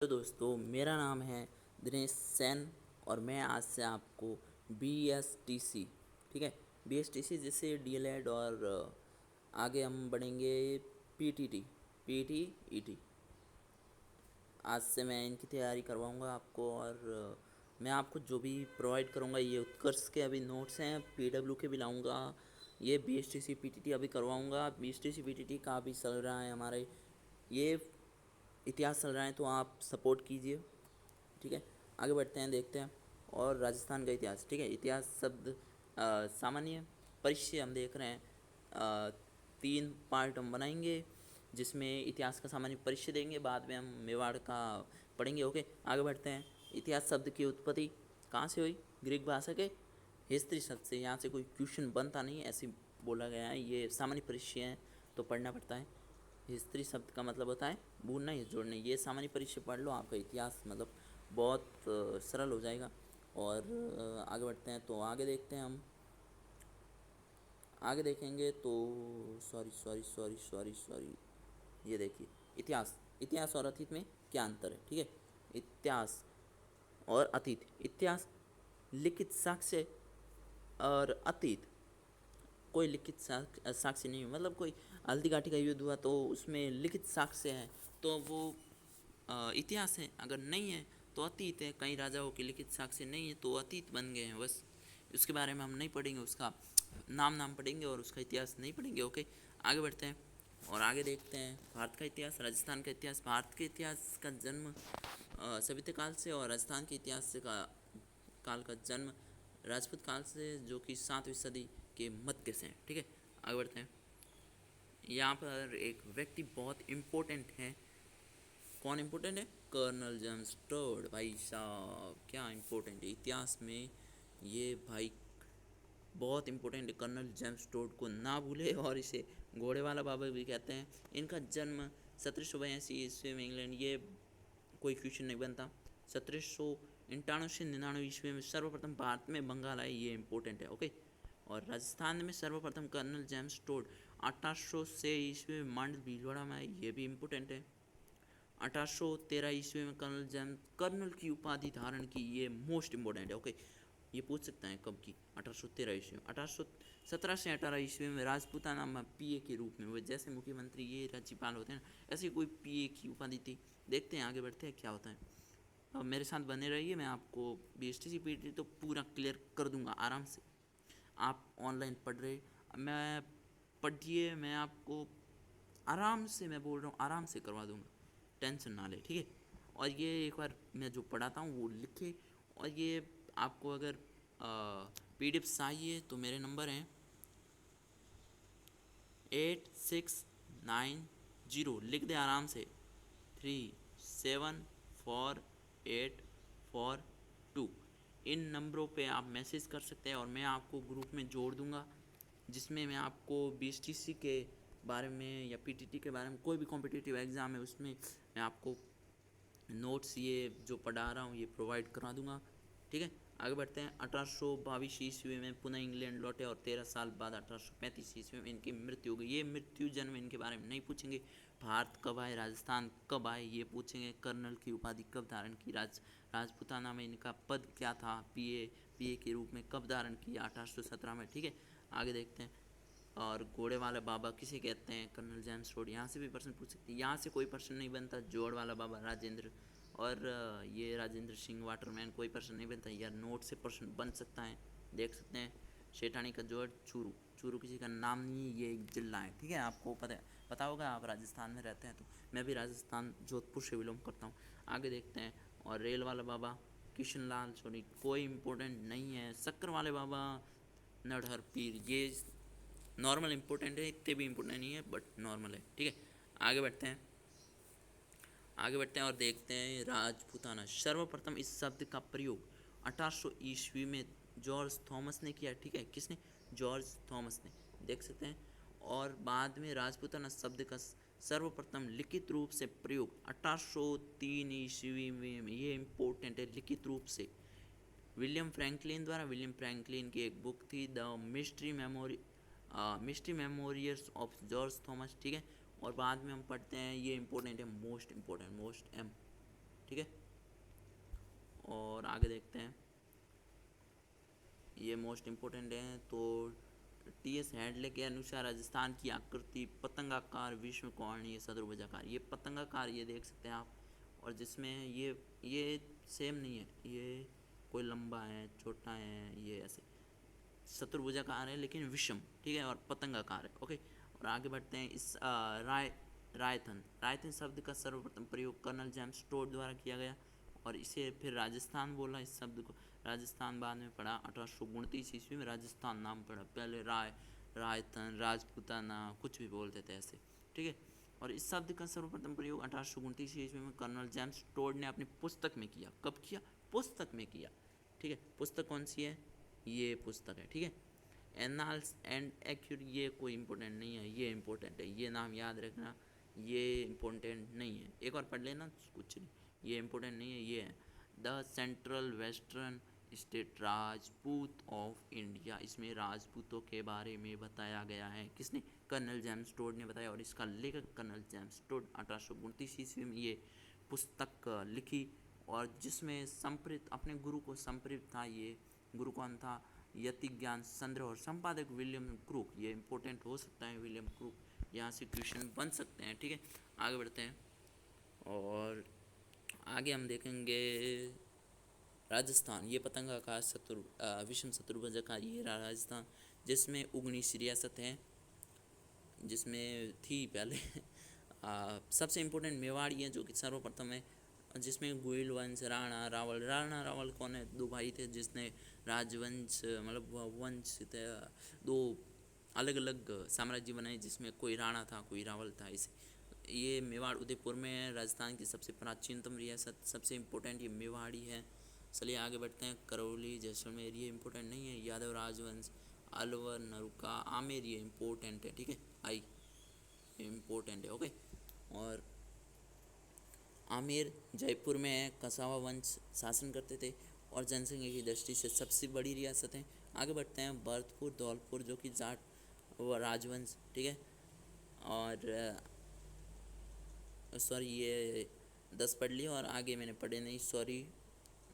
तो दोस्तों मेरा नाम है दिनेश सेन और मैं आज से आपको बी एस टी सी, ठीक है, बी एस टी सी जैसे डी एल एड और आगे हम बढ़ेंगे P T T, P T E T. आज से मैं इनकी तैयारी करवाऊँगा आपको और मैं आपको जो भी प्रोवाइड करूँगा ये उत्कर्ष के अभी नोट्स हैं, पी डब्ल्यू के भी लाऊँगा, ये B S T C P T T अभी करवाऊँगा। B S T C P T T का भी चल रहा है हमारे, ये इतिहास चल रहा है तो आप सपोर्ट कीजिए, ठीक है। आगे बढ़ते हैं, देखते हैं। और राजस्थान का इतिहास, ठीक है, इतिहास शब्द सामान्य परिचय हम देख रहे हैं। 3 पार्ट हम बनाएंगे जिसमें इतिहास का सामान्य परिचय देंगे, बाद में हम मेवाड़ का पढ़ेंगे। ओके, आगे बढ़ते हैं। इतिहास शब्द की उत्पत्ति कहाँ से हुई? ग्रीक भाषा के हिस्ट्री शब्द से। यहाँ से कोई क्वेश्चन बनता नहीं, ऐसे बोला गया है, ये सामान्य परिचय है तो पढ़ना पड़ता है। हिस्ट्री शब्द का मतलब होता है भूलना या जोड़ना। ये सामान्य परिचय पढ़ लो, आपका इतिहास मतलब बहुत सरल हो जाएगा। और आगे बढ़ते हैं तो आगे देखते हैं, हम आगे देखेंगे तो sorry sorry sorry sorry sorry ये देखिए, इतिहास, इतिहास और अतीत में क्या अंतर है, ठीक है। इतिहास और अतीत, इतिहास लिखित साक्ष्य और अतीत कोई लिखित साक्ष्य नहीं, मतलब कोई हल्दी घाटी का युद्ध हुआ तो उसमें लिखित साक्ष्य है तो वो इतिहास है। अगर नहीं है तो अतीत है। कई राजाओं के लिखित साक्ष्य नहीं है तो अतीत बन गए हैं, बस। उसके बारे में हम नहीं पढ़ेंगे, उसका नाम पढ़ेंगे और उसका इतिहास नहीं पढ़ेंगे। ओके, आगे बढ़ते हैं और आगे देखते हैं भारत का इतिहास, राजस्थान का इतिहास। भारत के इतिहास का जन्म सभ्यता काल से और राजस्थान के इतिहास का काल का जन्म राजपूत काल से, जो कि 7वीं सदी के मध्य से है, ठीक है। आगे बढ़ते हैं। यहाँ पर एक व्यक्ति बहुत इम्पोर्टेंट है। कौन इम्पोर्टेंट है? Colonel James Tod. भाई साहब क्या इम्पोर्टेंट है इतिहास में, ये भाई बहुत इम्पोर्टेंट है। कर्नल जेम्स टोड को ना भूले, और इसे घोड़े वाला बाबा भी कहते हैं। इनका जन्म 1782 ईस्वी में इंग्लैंड, ये कोई क्वेश्चन नहीं बनता। 1791 से 99 ईस्वी में सर्वप्रथम भारत में बंगाल आए, ये इंपॉर्टेंट है। ओके, और राजस्थान में सर्वप्रथम कर्नल जेम्स टोड 1800 से ईस्वी में मांडल भीलवाड़ा में आए, ये भी इम्पोर्टेंट है। 1813 ईस्वी में कर्नल की उपाधि धारण की, ये मोस्ट इम्पोर्टेंट है। ओके, ये पूछ सकता है कब की, 1813 ईस्वी में। 1817 से 18 ईस्वी में राजपूताना में पीए के रूप में हुए। जैसे मुख्यमंत्री ये राज्यपाल होते हैं ना, ऐसे कोई पीए की उपाधि थी। देखते हैं, आगे बढ़ते हैं क्या होता है। अब मेरे साथ बने रहिए, मैं आपको B S T C P T तो पूरा क्लियर कर दूंगा आराम से। आप ऑनलाइन पढ़ रहे, मैं पढ़िए, मैं आपको आराम से, मैं बोल रहा हूँ आराम से करवा दूंगा, टेंशन ना ले, ठीक है। और ये एक बार मैं जो पढ़ाता हूँ वो लिखे। और ये आपको अगर पी डी एफ चाहिए तो मेरे नंबर हैं 8690, लिख दे आराम से, 374842। इन नंबरों पे आप मैसेज कर सकते हैं और मैं आपको ग्रुप में जोड़ दूंगा, जिसमें मैं आपको बी एस टी सी के बारे में या पी टी टी के बारे में, कोई भी कॉम्पिटिटिव एग्ज़ाम है उसमें मैं आपको नोट्स ये जो पढ़ा रहा हूँ ये प्रोवाइड करा दूंगा, ठीक है। आगे बढ़ते हैं। 1822 ईस्वी में पुनः इंग्लैंड लौटे और 13 साल बाद 1835 ईस्वी में इनकी मृत्यु हो गई। ये मृत्यु जन्म इनके बारे में नहीं पूछेंगे। भारत कब आए, राजस्थान कब आए, ये पूछेंगे। कर्नल की उपाधि कब धारण की, राजपूताना में इनका पद क्या था, पीए के रूप में कब धारण किया, 1817 में, ठीक है। आगे देखते हैं। और घोड़े वाला बाबा किसे कहते हैं? Colonel James Tod. यहाँ से भी प्रश्न पूछ सकते हैं, यहाँ से कोई प्रश्न नहीं बनता। जोड़ वाला बाबा राजेंद्र, और ये राजेंद्र सिंह वाटरमैन, कोई प्रश्न नहीं बनता यार, नोट से प्रश्न बन सकता है, देख सकते हैं। शेठानी का जोड़ चूरू, चूरू किसी का नाम नहीं है, ये एक जिला है, ठीक है। आपको पता होगा, आप राजस्थान में रहते हैं तो। मैं भी राजस्थान जोधपुर से बिलोंग करता हूँ। आगे देखते हैं। और रेल वाला बाबा किशन लाल सोनी, कोई इम्पोर्टेंट नहीं है। शक्कर वाले बाबा नरहर पीर, ये नॉर्मल इंपॉर्टेंट है, इतने भी इंपॉर्टेंट नहीं है बट नॉर्मल है, ठीक है। आगे बढ़ते हैं, आगे बढ़ते हैं और देखते हैं। राजपूताना, सर्वप्रथम इस शब्द का प्रयोग 1800 ईस्वी में जॉर्ज थॉमस ने किया, ठीक है। किसने? जॉर्ज थॉमस ने, देख सकते हैं। और बाद में राजपूताना शब्द का सर्वप्रथम लिखित रूप से प्रयोग 1803 ईस्वी में, ये इंपॉर्टेंट है, लिखित रूप से विलियम फ्रैंकलिन द्वारा। विलियम फ्रैंकलिन की एक बुक थी the mystery memorials of George Thomas, ठीक है। और बाद में हम पढ़ते हैं, ये इंपॉर्टेंट है, मोस्ट इम्पोर्टेंट, मोस्ट एम, ठीक है। और आगे देखते हैं, ये मोस्ट इम्पोर्टेंट है। तो टी.एस. हेडले के अनुसार राजस्थान की आकृति पतंगाकार विश्वकोणीय सदुर्भुजाकार, ये पतंगाकार ये देख सकते हैं आप, और जिसमें ये सेम नहीं है, ये कोई लंबा है, छोटा है, ये ऐसे चतुर्भुजाकार है लेकिन विषम, ठीक है, और पतंगाकार है। ओके, और आगे बढ़ते हैं। इस रायथन रायथन शब्द का सर्वप्रथम प्रयोग कर्नल जेम्स टोड द्वारा किया गया, और इसे फिर राजस्थान बोला इस शब्द को। राजस्थान बाद में पड़ा 1829 ईस्वी में राजस्थान नाम पड़ा, पहले रायथन, राजपूताना कुछ भी बोलते थे ऐसे, ठीक है। और इस शब्द का सर्वप्रथम प्रयोग 1829 ईस्वी में कर्नल जेम्स टोड ने अपनी पुस्तक में किया। कब किया? पुस्तक में किया, ठीक है। पुस्तक कौन सी है? ये पुस्तक है, ठीक है। एनाल्स एंड एक्यूरी, ये कोई इंपॉर्टेंट नहीं है, ये इंपॉर्टेंट है, ये नाम याद रखना, ये इंपॉर्टेंट नहीं है, एक बार पढ़ लेना, कुछ नहीं, ये इंपॉर्टेंट नहीं है। ये है the central western state Rajput of India, इसमें राजपूतों के बारे में बताया गया है। किसने? कर्नल जेम्स टोड ने बताया, और इसका लेखक कर्नल जेम्स टोड 1829 ईस्वी में ये पुस्तक लिखी, और जिसमें संप्रेरित अपने गुरु को संप्रेरित था। ये गुरु कौन था? यति ज्ञान संग्रह, और संपादक विलियम क्रूक, ये इंपॉर्टेंट हो सकता है विलियम क्रूक, यहाँ से क्वेश्चन बन सकते हैं, ठीक है। आगे बढ़ते हैं, और आगे हम देखेंगे राजस्थान, ये पतंगाकार विषम शत्रुभुजाकार, ये राजस्थान, जिसमें 19 रियासत हैं, जिसमें थी पहले सबसे इम्पोर्टेंट मेवाड़ी है जो कि सर्वप्रथम है, जिसमें गोइल वंश, राणा रावल कौन है? दो भाई थे जिसने राजवंश मतलब वंश थे, दो अलग अलग साम्राज्य बनाए, जिसमें कोई राणा था कोई रावल था। इसे ये मेवाड़ उदयपुर में है, राजस्थान की सबसे प्राचीनतम रियासत, सबसे इम्पोर्टेंट ये मेवाड़ी है। चलिए आगे बढ़ते हैं। करौली, जैसलमेर, ये इम्पोर्टेंट नहीं है। यादव राजवंश, अलवर, नरुका, आमेर, ये इम्पोर्टेंट है, ठीक है। आई इम्पोर्टेंट है, ओके। और आमेर जयपुर में है, कसावा वंश शासन करते थे, और जनसंख्या की दृष्टि से सबसे बड़ी रियासत है। आगे बढ़ते हैं। भरतपुर, धौलपुर, जो कि जाट व राजवंश, ठीक है। और सॉरी, ये 10 पढ़ लिया और आगे मैंने पढ़े नहीं, सॉरी।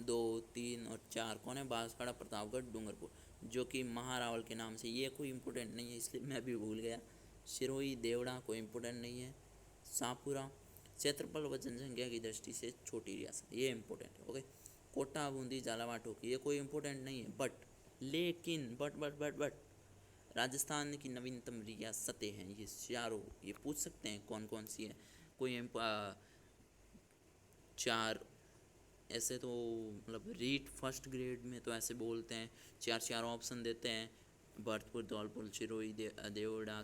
2, 3 और 4 कौन है? बांसवाड़ा, प्रतापगढ़, डूंगरपुर, जो कि महारावल के नाम से, ये कोई इंपॉर्टेंट नहीं है इसलिए मैं भी भूल गया। सिरोही, देवड़ा, कोई इंपॉर्टेंट नहीं है। शाहपुरा, क्षेत्रफल व जनसंख्या की दृष्टि से छोटी रियासत, ये इंपॉर्टेंट है, ओके। कोटा, बूंदी, झालावाड़, टोकी, ये कोई इंपॉर्टेंट नहीं है, लेकिन बट राजस्थान की नवीनतम रियासतें हैं ये चारों, ये पूछ सकते हैं कौन कौन सी है। कोई 4 ऐसे तो मतलब रीट फर्स्ट ग्रेड में तो ऐसे बोलते हैं, 4 ऑप्शन देते हैं। भरतपुर, धौलपुर, सिरोही, देवड़ा,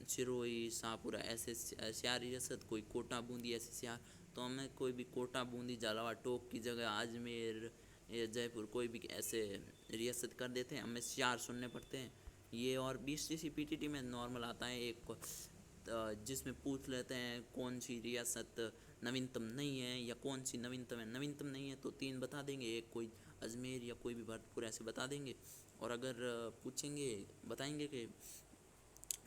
सिरोही, शाहपुरा, ऐसे 4 रियासत। कोई कोटा, बूंदी, ऐसे 4, तो हमें कोई भी कोटा, बूंदी, झालावाड़, टोक की जगह अजमेर या जयपुर कोई भी ऐसे रियासत कर देते हैं, हमें 4 सुनने पड़ते हैं ये। और BCC PTT में नॉर्मल आता है एक, जिसमें पूछ लेते हैं कौन सी रियासत नवीनतम नहीं है या कौन सी नवीनतम है। नवीनतम नहीं है तो 3 बता देंगे, एक कोई अजमेर या कोई भी भरतपुर ऐसे बता देंगे। और अगर पूछेंगे, बताएंगे कि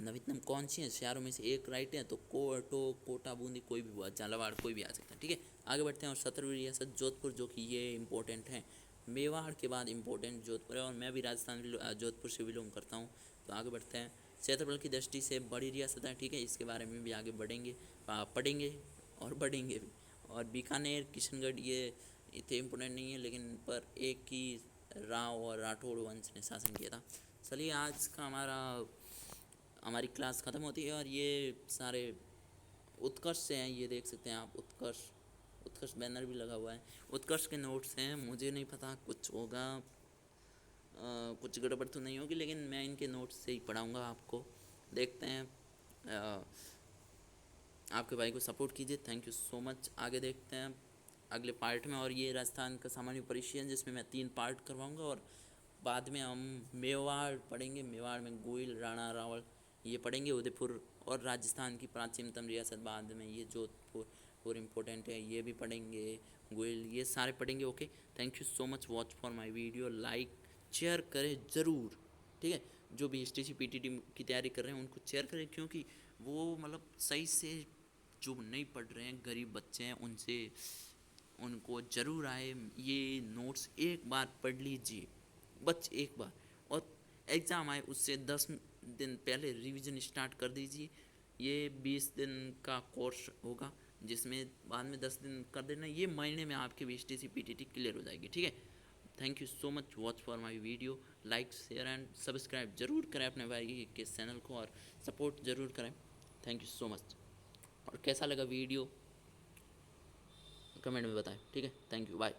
नवीनतम कौन सी है, शहरों में से एक राइट है, तो कोटा, बूंदी, कोई भी हुआ, झालावाड़, कोई भी आ सकता है, ठीक है। आगे बढ़ते हैं। और 17वीं रियासत जोधपुर, जो कि ये इंपॉर्टेंट है, मेवाड़ के बाद इंपॉर्टेंट जोधपुर है, और मैं भी राजस्थान जोधपुर से बिलोंग करता हूँ। तो आगे बढ़ते हैं। क्षेत्रफल की दृष्टि से बड़ी रियासत है, ठीक है, इसके बारे में भी आगे बढ़ेंगे, पढ़ेंगे और बढ़ेंगे भी। और बीकानेर, किशनगढ़, ये इतने इम्पोर्टेंट नहीं है, लेकिन पर एक ही राव और राठौड़ वंश ने शासन किया था। चलिए आज का हमारी क्लास ख़त्म होती है, और ये सारे उत्कर्ष से हैं, ये देख सकते हैं आप, उत्कर्ष बैनर भी लगा हुआ है, उत्कर्ष के नोट्स हैं। मुझे नहीं पता, कुछ होगा, कुछ गड़बड़ तो नहीं होगी, लेकिन मैं इनके नोट्स से ही पढ़ाऊँगा आपको। देखते हैं, आपके भाई को सपोर्ट कीजिए। Thank you so much. आगे देखते हैं अगले पार्ट में, और ये राजस्थान का सामान्य परिचय है जिसमें मैं 3 पार्ट करवाऊँगा, और बाद में हम मेवाड़ पढ़ेंगे। मेवाड़ में गोइल, राणा, रावल, ये पढ़ेंगे। उदयपुर और राजस्थान की प्राचीनतम रियासत बाद में ये जोधपुर इम्पोर्टेंट है, ये भी पढ़ेंगे। गोइल, ये सारे पढ़ेंगे, okay. Thank you so much, watch for my video, like share करें ज़रूर, ठीक है। जो भी STC PTT की तैयारी कर रहे हैं उनको शेयर करें, क्योंकि वो मतलब सही से जो नहीं पढ़ रहे हैं, गरीब बच्चे हैं, उनसे उनको ज़रूर आए ये नोट्स, एक बार पढ़ लीजिए बस एक बार, और एग्ज़ाम आए उससे 10 दिन पहले रिवीजन स्टार्ट कर दीजिए। ये 20 दिन का कोर्स होगा, जिसमें बाद में 10 दिन कर देना, ये महीने में आपकी VSTC PTT क्लियर हो जाएगी, ठीक है। Thank you so much watch for my video. Like share and subscribe जरूर करें अपने भाई के चैनल को, और सपोर्ट ज़रूर करें। Thank you so much. और कैसा लगा वीडियो कमेंट में बताएं, ठीक है। Thank you, bye.